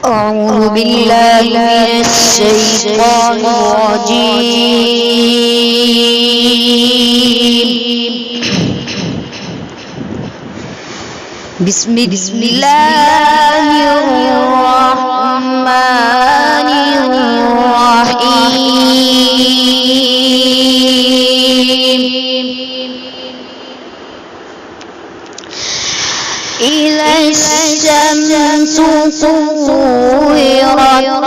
أعوذ بالله من الشيطان الرجيم. بسم الله الرحمن الرحيم. إذا الشمس كورت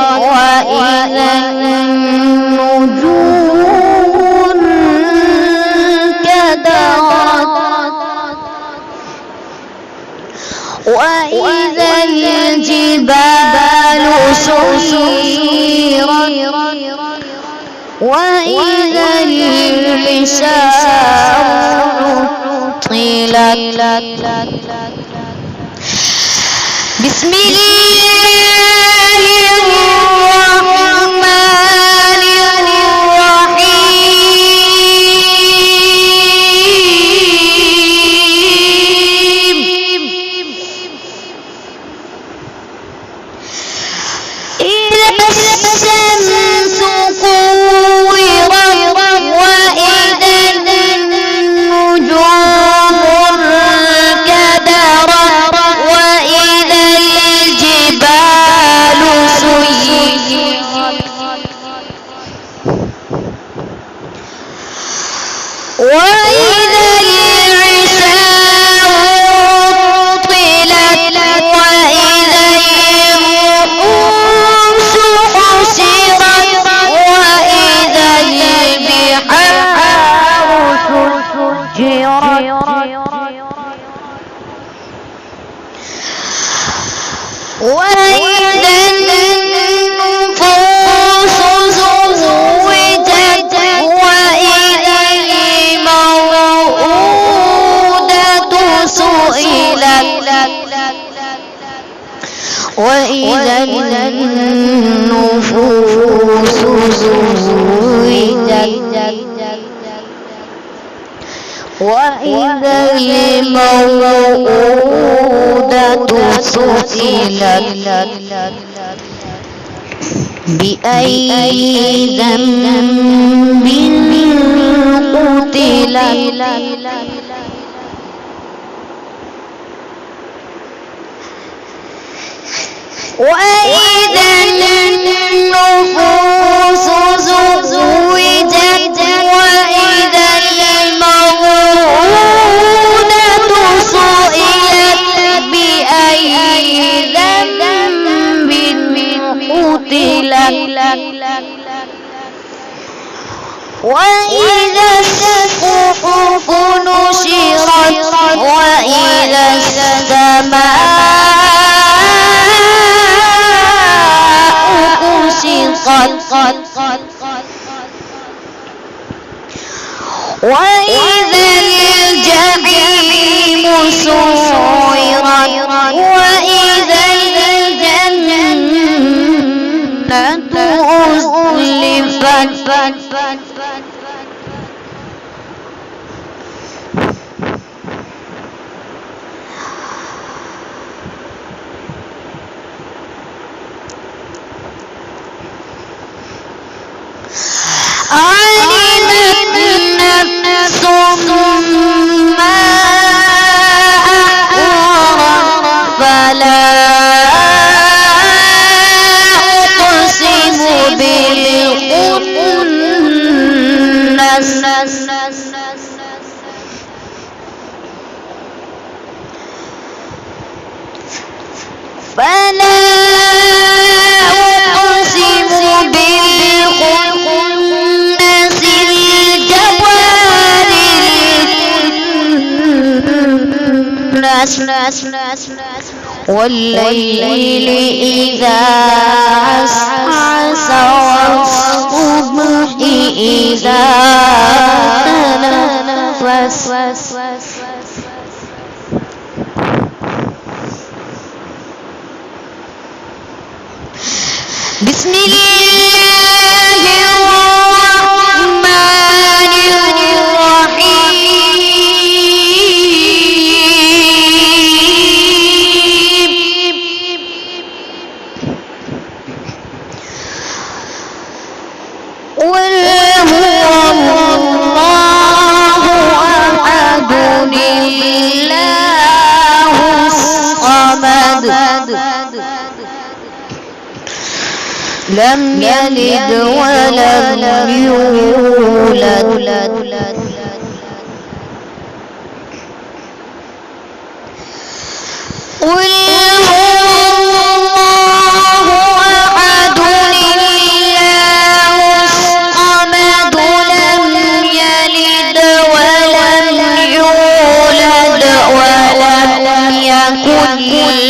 وإذا النجوم انكدرت وإذا الجبال سيرت وإذا البشار عطلت. بسم الله الرحمن الرحيم. إذا الشمس كورت وإذا النجوم انكدرت وإذا الجبال سيرت وإذا العشار عطلت وإذا الوحوش حشرت وإذا البحار سجرت وإذا النفوس زوجت وإذا الموءودة سئلت وإذا النفوس زوجت وإذا الموءودة سئلت بأي ذنب قتلت وإذا النفوس زوجت وإذا الموءودة سئلت بأي ذنب قتلت وإذا الصحف نشرت وإذا السماء كشطت وإذا الجحيم سعرت وإذا الجنة أزلفت علمت نفس ما أحضرت فلا أقسم بالخنس فلا أقسم بالخنس الجوار الكنس والليل إذا عسعس والصبح إذا تنفس بسم الله الرحمن الرحيم. لم يلد ولم يولد قل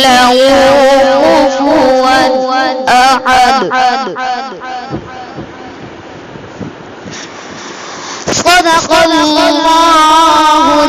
له كفوا أحد. صدق الله